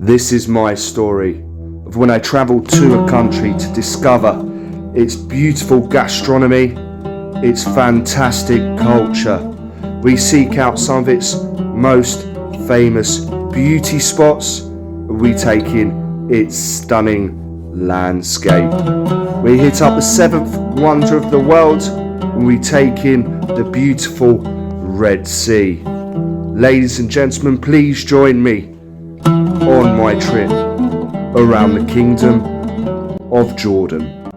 This is my story of when I travelled to a country to discover its beautiful gastronomy, its fantastic culture. We seek out some of its most famous beauty spots, and we take in its stunning landscape. We hit up the seventh wonder of the world, and we take in the beautiful Red Sea. Ladies and gentlemen, please join me on my trip around the Kingdom of Jordan.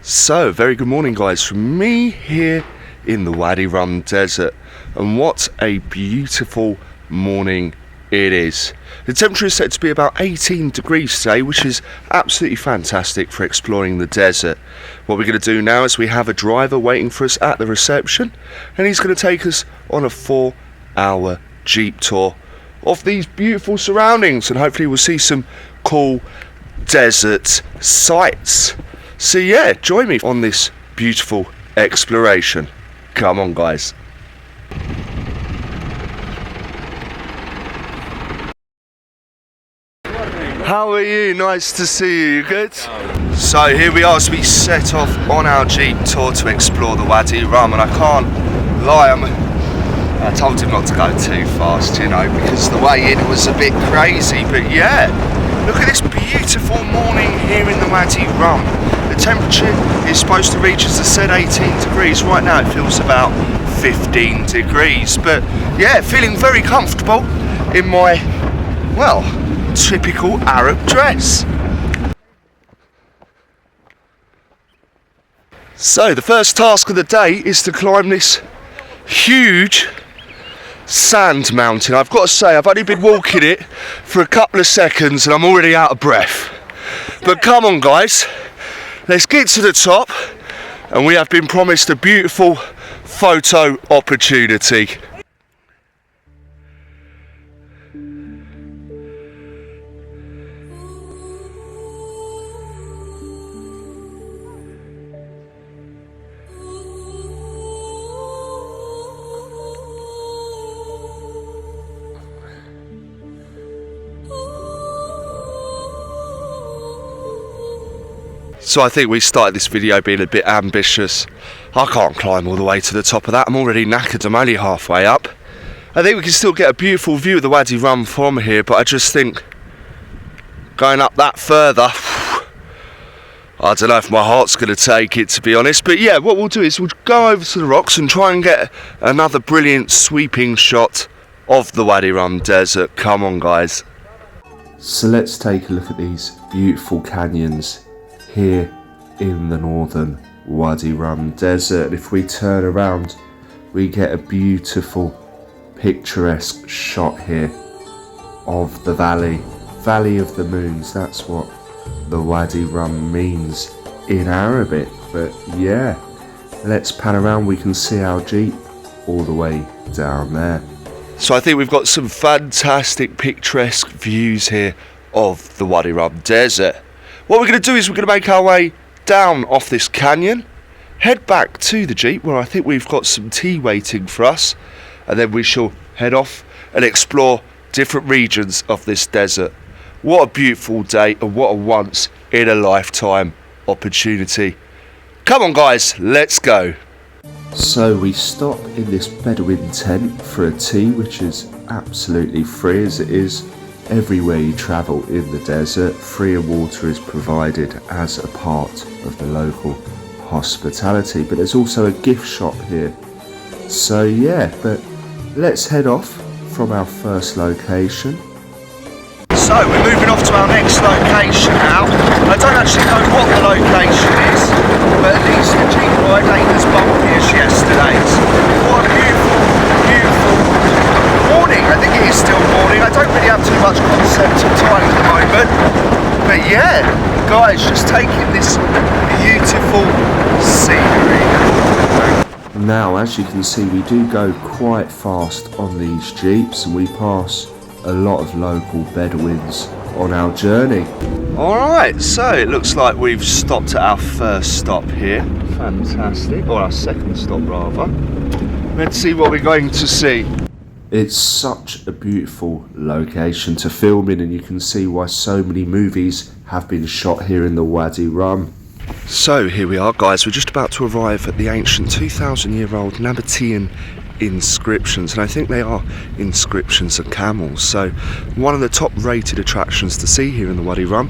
So, very good morning guys from me here in the Wadi Rum desert, and what a beautiful morning it is. The temperature is set to be about 18 degrees today, which is absolutely fantastic for exploring the desert. What we're going to do now is we have a driver waiting for us at the reception, and he's going to take us on a 4-hour jeep tour of these beautiful surroundings, and hopefully we'll see some cool desert sights. So yeah, join me on this beautiful exploration. Come on guys. How are you? Nice to see you. You good? So here we are as we set off on our jeep tour to explore the Wadi Rum, and I can't lie, I told him not to go too fast, you know, because the way in was a bit crazy. But yeah, look at this beautiful morning here in the Wadi Rum. The temperature is supposed to reach, as I said, 18 degrees. Right now it feels about 15 degrees. But yeah, feeling very comfortable in my, well, typical Arab dress. So the first task of the day is to climb this huge sand mountain. I've got to say, I've only been walking it for a couple of seconds and I'm already out of breath. But come on guys, let's get to the top, and we have been promised a beautiful photo opportunity. So I think we started this video being a bit ambitious. I can't climb all the way to the top of that. I'm already knackered. I'm only halfway up. I think we can still get a beautiful view of the Wadi Rum from here, but I just think going up that further, I don't know if my heart's going to take it, to be honest. But yeah, what we'll do is we'll go over to the rocks and try and get another brilliant sweeping shot of the Wadi Rum desert. Come on guys. So let's take a look at these beautiful canyons here in the northern Wadi Rum desert. And if we turn around, we get a beautiful picturesque shot here of the Valley of the Moons. That's what the Wadi Rum means in Arabic. But yeah, let's pan around. We can see our jeep all the way down there. So I think we've got some fantastic picturesque views here of the Wadi Rum desert. What we're going to do is we're going to make our way down off this canyon, head back to the jeep where I think we've got some tea waiting for us, and then we shall head off and explore different regions of this desert. What a beautiful day, and what a once in a lifetime opportunity. Come on guys, let's go. So we stop in this Bedouin tent for a tea, which is absolutely free, as it is everywhere you travel in the desert. Free water is provided as a part of the local hospitality, but there's also a gift shop here. So yeah, but let's head off from our first location. So we're moving off to our next location now. I don't actually know what the location is, but at least the jeep ride ain't as bumpy as yesterday's. What a beautiful morning. I think it is still morning. I don't really have too much concept of time at the moment, but yeah guys, just taking this beautiful scenery. Now as you can see, we do go quite fast on these jeeps, and we pass a lot of local Bedouins on our journey. Alright, so it looks like we've stopped at our first stop here. Fantastic, or our second stop rather. Let's see what we're going to see. It's such a beautiful location to film in, and you can see why so many movies have been shot here in the Wadi Rum. So here we are, guys. We're just about to arrive at the ancient 2,000-year-old Nabatean inscriptions, and I think they are inscriptions of camels. So one of the top rated attractions to see here in the Wadi Rum.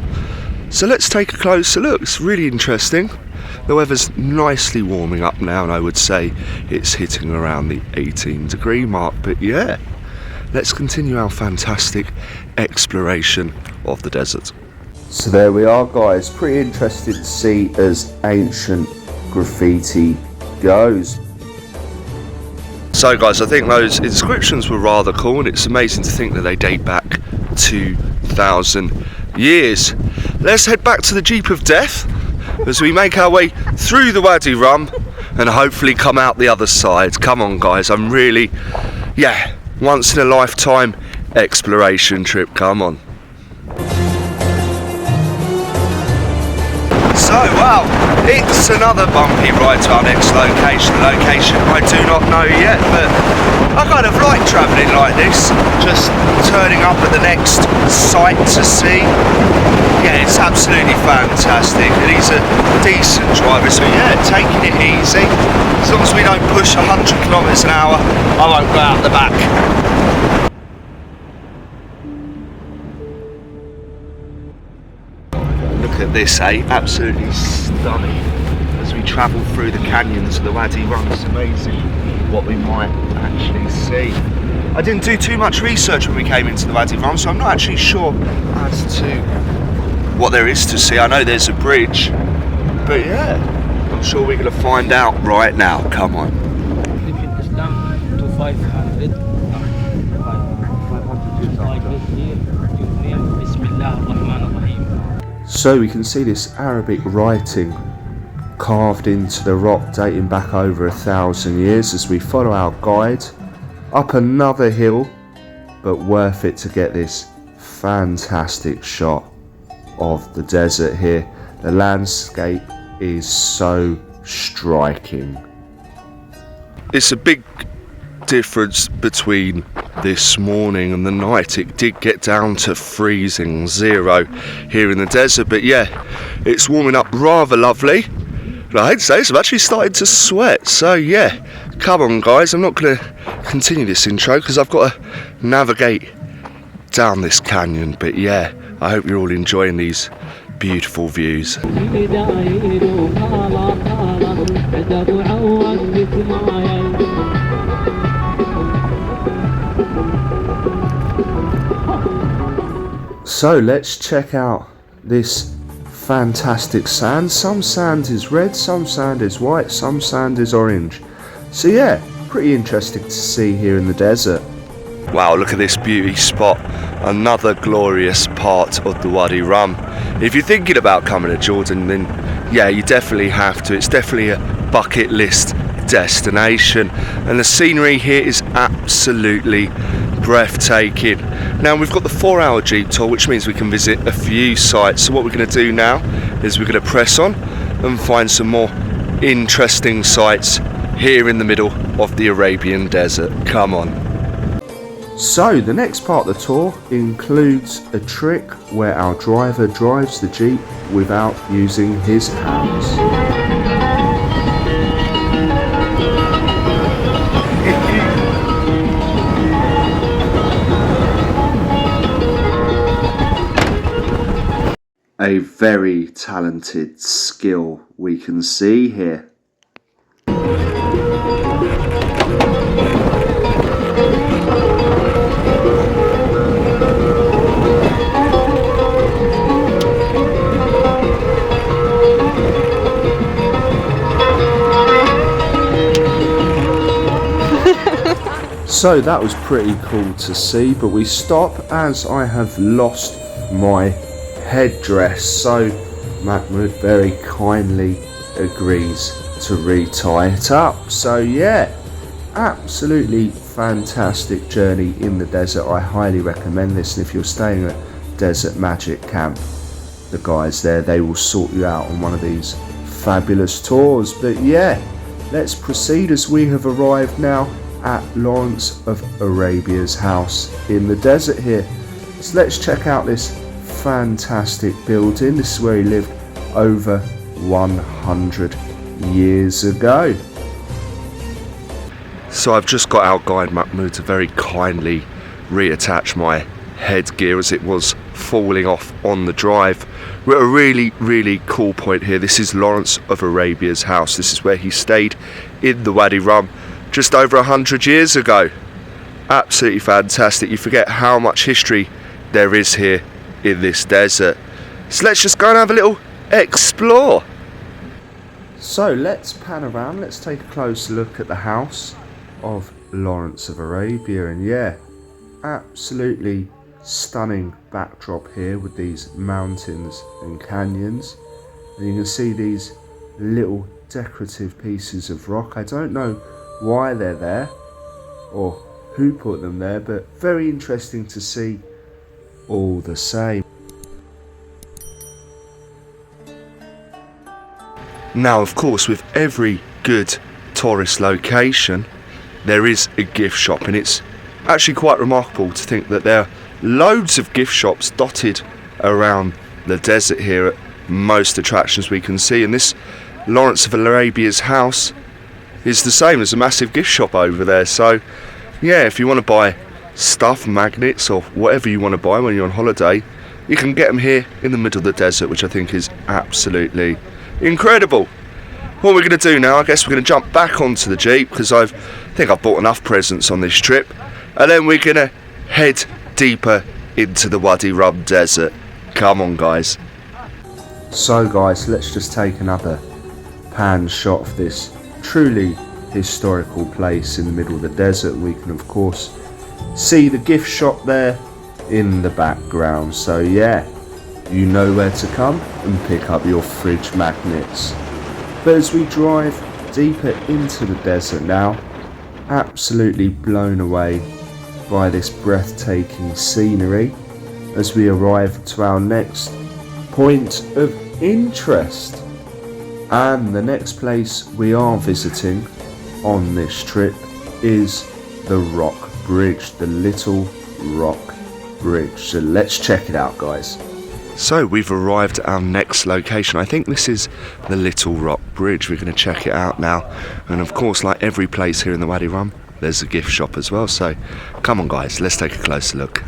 So let's take a closer look. It's really interesting. The weather's nicely warming up now, and I would say it's hitting around the 18-degree mark. But yeah, let's continue our fantastic exploration of the desert. So there we are, guys. Pretty interesting to see as ancient graffiti goes. So guys, I think those inscriptions were rather cool, and it's amazing to think that they date back 2,000 years. Let's head back to the Jeep of Death as we make our way through the Wadi Rum and hopefully come out the other side. Come on, guys, I'm really, once in a lifetime exploration trip. Come on. So, wow, it's another bumpy ride to our next location. A location I do not know yet, but I kind of like travelling like this, just turning up at the next site to see. Yeah, it's absolutely fantastic, and he's a decent driver, so yeah, taking it easy. As long as we don't push 100 kilometres an hour, I won't go out the back. Look at this, absolutely stunning. As we travel through the canyons of the Wadi Rum, it's amazing what we might actually see. I didn't do too much research when we came into the Wadi Rum, so I'm not actually sure as to what there is to see. I know there's a bridge, but yeah, I'm sure we're going to find out right now. Come on. To 500. 500. So we can see this Arabic writing carved into the rock dating back over 1,000 years as we follow our guide up another hill, but worth it to get this fantastic shot of the desert here. The landscape is so striking. It's a big difference between this morning and the night. It did get down to freezing 0 here in the desert, but yeah, it's warming up rather lovely. And I hate to say this, I'm actually starting to sweat, so yeah, come on guys, I'm not going to continue this intro because I've got to navigate down this canyon, but yeah, I hope you're all enjoying these beautiful views. So let's check out this fantastic sand. Some sand is red, some sand is white, some sand is orange. So yeah, pretty interesting to see here in the desert. Wow, look at this beauty spot. Another glorious part of the Wadi Rum. If you're thinking about coming to Jordan, then yeah, you definitely have to. It's definitely a bucket list destination, and the scenery here is absolutely breathtaking. Now we've got the 4-hour Jeep tour, which means we can visit a few sites. So what we're going to do now is we're going to press on and find some more interesting sites here in the middle of the Arabian desert. Come on. So the next part of the tour includes a trick where our driver drives the Jeep without using his hands. A very talented skill we can see here. So that was pretty cool to see, but we stop as I have lost my headdress. So Mahmoud very kindly agrees to re-tie it up. So yeah, absolutely fantastic journey in the desert. I highly recommend this, and if you're staying at Desert Magic Camp, the guys there, they will sort you out on one of these fabulous tours. But yeah, let's proceed as we have arrived now at Lawrence of Arabia's house in the desert here. So let's check out this fantastic building. This is where he lived over 100 years ago. So I've just got our guide Mahmoud to very kindly reattach my headgear as it was falling off on the drive. We're at a really cool point here. This is Lawrence of Arabia's house. This is where he stayed in the Wadi Rum just over 100 years ago. Absolutely fantastic. You forget how much history there is here in this desert. So let's just go and have a little explore. So let's pan around, let's take a close look at the house of Lawrence of Arabia, and yeah, absolutely stunning backdrop here with these mountains and canyons, and you can see these little decorative pieces of rock. I don't know why they're there or who put them there, but very interesting to see all the same. Now, of course, with every good tourist location, there is a gift shop, and it's actually quite remarkable to think that there are loads of gift shops dotted around the desert here at most attractions we can see. And this Lawrence of Arabia's house is the same. As a massive gift shop over there. So, yeah, if you want to buy stuff, magnets, or whatever you want to buy when you're on holiday, you can get them here in the middle of the desert, which I think is absolutely incredible. What we're going to do now, I guess we're going to jump back onto the Jeep, because I think I've bought enough presents on this trip, and then we're going to head deeper into the Wadi Rum desert. Come on, guys. So guys, let's just take another pan shot of this truly historical place in the middle of the desert. We can of course see the gift shop there in the background, so yeah, you know where to come and pick up your fridge magnets. But as we drive deeper into the desert now, absolutely blown away by this breathtaking scenery as we arrive to our next point of interest. And the next place we are visiting on this trip is the Rock Bridge, the Little Rock Bridge. So let's check it out, guys. So we've arrived at our next location. I think this is the Little Rock Bridge. We're going to check it out now. And of course, like every place here in the Wadi Rum, there's a gift shop as well. So come on, guys, let's take a closer look.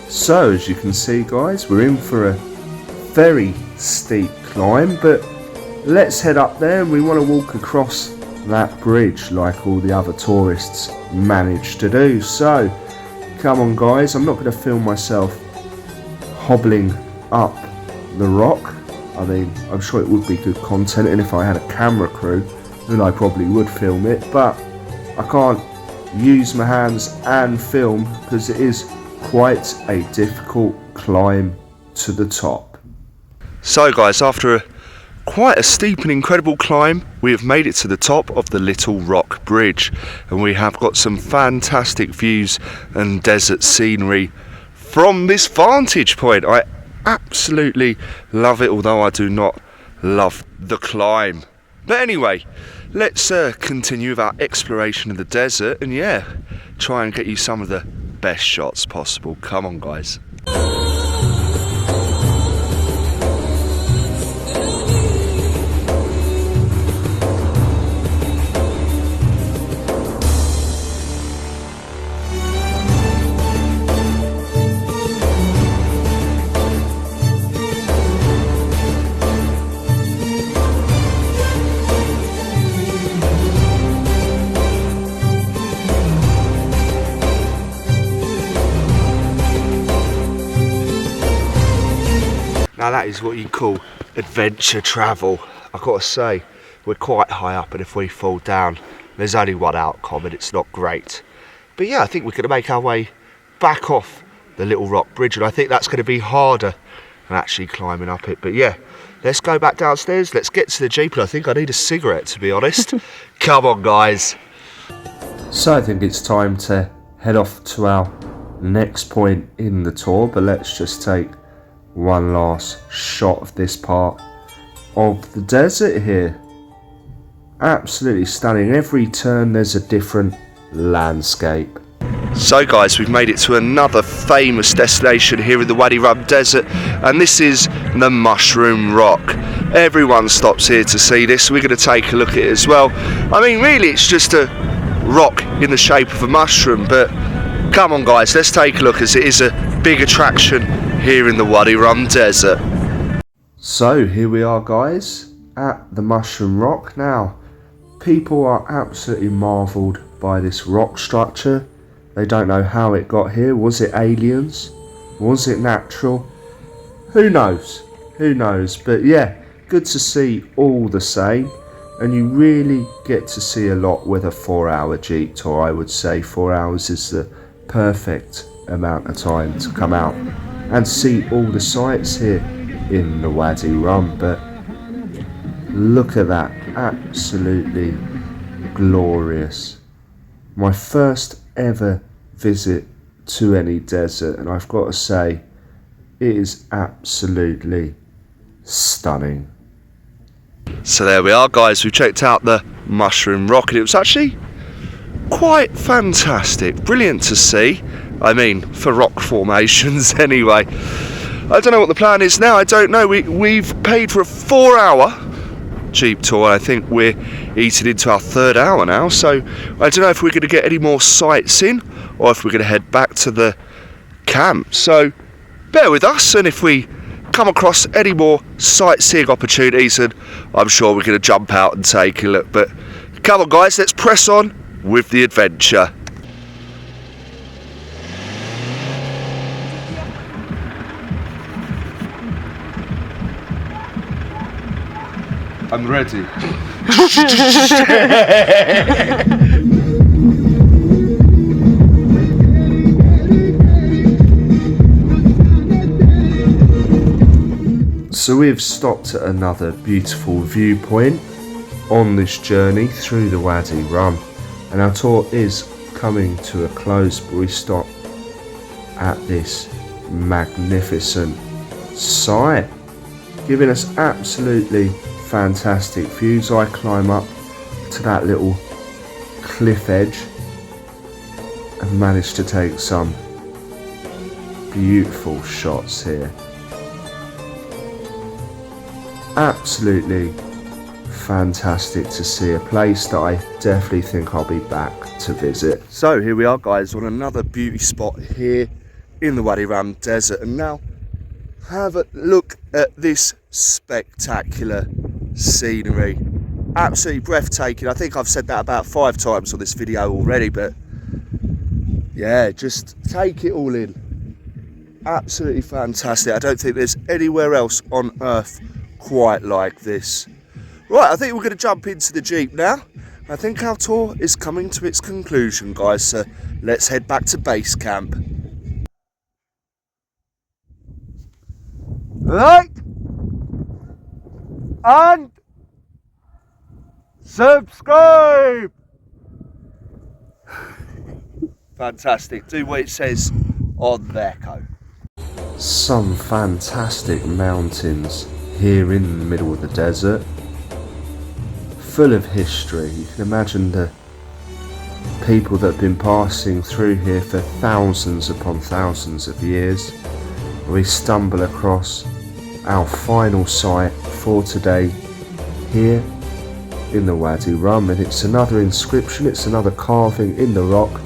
So as you can see, guys, we're in for a very steep climb, but let's head up there, and we want to walk across that bridge like all the other tourists managed to do. So come on, guys, I'm not going to film myself hobbling up the rock. I mean, I'm sure it would be good content, and if I had a camera crew then I probably would film it, but I can't use my hands and film because it is quite a difficult climb to the top. So guys, after quite a steep and incredible climb, we have made it to the top of the Little Rock Bridge, and we have got some fantastic views and desert scenery from this vantage point. I absolutely love it, although I do not love the climb. But anyway, let's continue with our exploration of the desert, and yeah, try and get you some of the best shots possible. Come on, guys. Now that is what you call adventure travel. I've got to say, we're quite high up, and if we fall down, there's only one outcome, and it's not great. But yeah, I think we're going to make our way back off the Little Rock Bridge, and I think that's going to be harder than actually climbing up it. But yeah, let's go back downstairs, let's get to the Jeep, and I think I need a cigarette, to be honest. Come on, guys. So I think it's time to head off to our next point in the tour, but let's just take one last shot of this part of the desert here. Absolutely stunning. Every turn there's a different landscape. So guys, we've made it to another famous destination here in the Wadi Rum desert, and this is the Mushroom Rock. Everyone stops here to see this. We're going to take a look at it as well. I mean, really it's just a rock in the shape of a mushroom, but come on guys, let's take a look, as it is a big attraction here in the Wadi Rum desert. So here we are guys at the Mushroom Rock. Now, people are absolutely marvelled by this rock structure. They don't know how it got here. Was it aliens? Was it natural? Who knows? Who knows? But yeah, good to see all the same. And you really get to see a lot with a 4-hour Jeep tour. I would say 4 hours is the perfect amount of time to come out and see all the sights here in the Wadi Rum. But look at that, absolutely glorious. My first ever visit to any desert, and I've got to say it is absolutely stunning. So there we are guys, we checked out the Mushroom Rock and it was actually quite fantastic, brilliant to see. I mean, for rock formations anyway. I don't know what the plan is now, I don't know. We've paid for a 4-hour Jeep tour. I think we're eating into our 3rd hour now, so I don't know if we're going to get any more sights in or if we're going to head back to the camp. So bear with us, and if we come across any more sightseeing opportunities, and I'm sure we're going to jump out and take a look. But come on guys, let's press on with the adventure. I'm ready. So we've stopped at another beautiful viewpoint on this journey through the Wadi Rum, and our tour is coming to a close, but we stop at this magnificent site, giving us absolutely fantastic views. I climb up to that little cliff edge and manage to take some beautiful shots here. Absolutely fantastic to see, a place that I definitely think I'll be back to visit. So here we are guys on another beauty spot here in the Wadi Rum desert, and now have a look at this spectacular scenery. Absolutely breathtaking. I think I've said that about 5 times on this video already, but yeah, just take it all in. Absolutely fantastic. I don't think there's anywhere else on earth quite like this. Right, I think we're going to jump into the Jeep now. I think our tour is coming to its conclusion guys, so let's head back to base camp. Right, and subscribe. Fantastic, do what it says on the echo. Some fantastic mountains here in the middle of the desert, full of history. You can imagine the people that have been passing through here for thousands upon thousands of years. We stumble across our final site for today here in the Wadi Rum, and it's another inscription, it's another carving in the rock.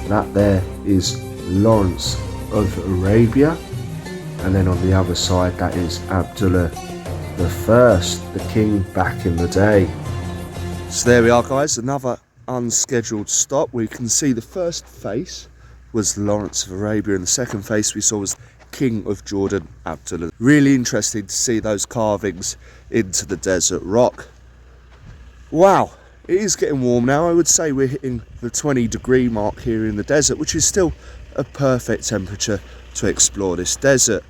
That there is Lawrence of Arabia, and then on the other side that is Abdullah the First, the king back in the day. So there we are guys, another unscheduled stop. We can see the first face was Lawrence of Arabia, and the second face we saw was King of Jordan, Abdullah. Really interesting to see those carvings into the desert rock. Wow, it is getting warm now. I would say we're hitting the 20-degree mark here in the desert, which is still a perfect temperature to explore this desert.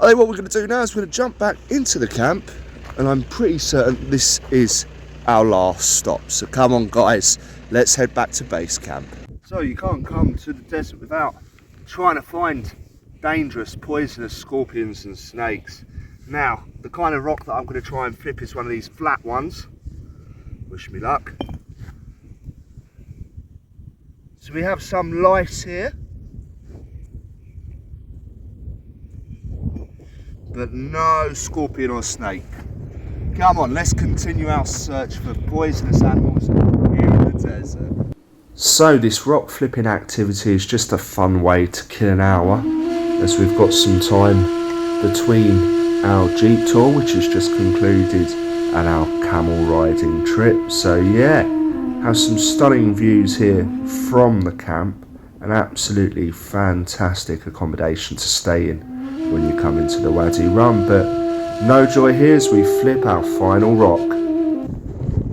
I think what we're going to do now is we're going to jump back into the camp, and I'm pretty certain this is our last stop. So come on guys, let's head back to base camp. So you can't come to the desert without trying to find dangerous, poisonous scorpions and snakes. Now, the kind of rock that I'm going to try and flip is one of these flat ones. Wish me luck. So we have some light here, but no scorpion or snake. Come on, let's continue our search for poisonous animals here in the desert. So this rock flipping activity is just a fun way to kill an hour, as we've got some time between our jeep tour, which has just concluded, and our camel riding trip. So yeah, have some stunning views here from the camp, an absolutely fantastic accommodation to stay in when you come into the Wadi Rum. But no joy here as we flip our final rock.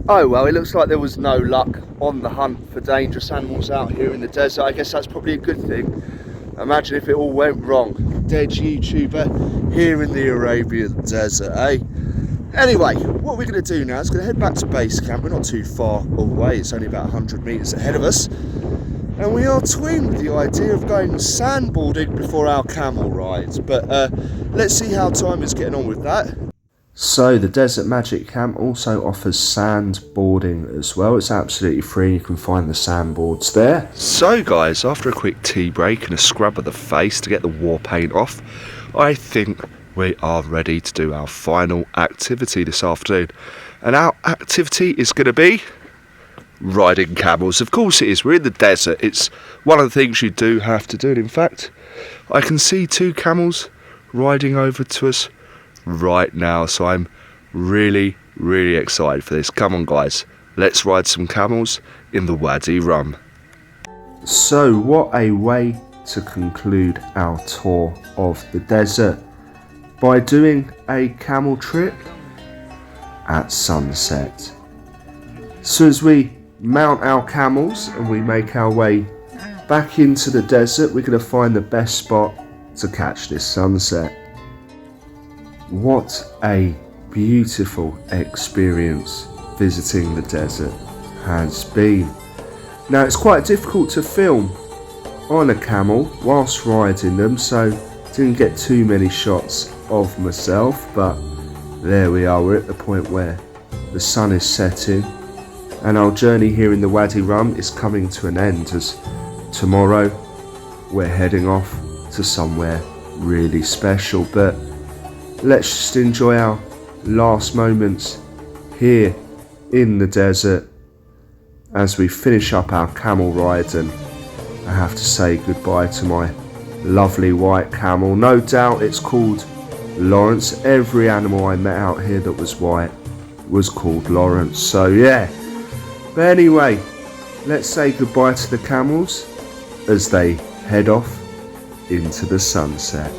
Oh well, it looks like there was no luck on the hunt for dangerous animals out here in the desert. I guess that's probably a good thing. Imagine if it all went wrong. Dead YouTuber here in the Arabian desert, eh? Anyway, what we're going to do now is going to head back to base camp. We're not too far away, it's only about 100 metres ahead of us. And we are toying with the idea of going sandboarding before our camel rides. But let's see how time is getting on with that. So the Desert Magic Camp also offers sandboarding as well. It's absolutely free, you can find the sandboards there. So guys, after a quick tea break and a scrub of the face to get the war paint off, I think we are ready to do our final activity this afternoon. And our activity is going to be riding camels. Of course it is, we're in the desert. It's one of the things you do have to do. And in fact, I can see 2 camels riding over to us right now, so I'm really excited for this. Come on guys, let's ride some camels in the Wadi Rum. So what a way to conclude our tour of the desert, by doing a camel trip at sunset. So as we mount our camels and we make our way back into the desert, we're going to find the best spot to catch this sunset. What a beautiful experience visiting the desert has been. Now it's quite difficult to film on a camel whilst riding them, so didn't get too many shots of myself, but there we are, we're at the point where the sun is setting and our journey here in the Wadi Rum is coming to an end, as tomorrow we're heading off to somewhere really special. But let's just enjoy our last moments here in the desert as we finish up our camel ride. And I have to say goodbye to my lovely white camel. No doubt it's called Lawrence. Every animal I met out here that was white was called Lawrence. So yeah, but anyway, let's say goodbye to the camels as they head off into the sunset.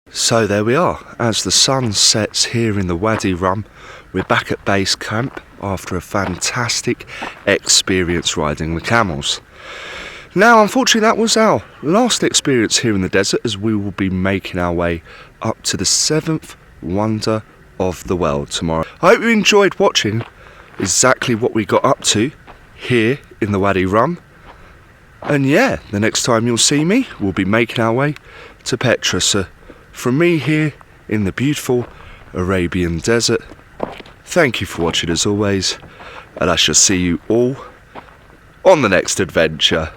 So there we are, as the sun sets here in the Wadi Rum, we're back at base camp after a fantastic experience riding the camels. Now unfortunately that was our last experience here in the desert, as we will be making our way up to the 7th wonder of the world tomorrow. I hope you enjoyed watching exactly what we got up to here in the Wadi Rum. And yeah, the next time you'll see me, we'll be making our way to Petra. So from me here in the beautiful Arabian desert, thank you for watching as always, and I shall see you all on the next adventure.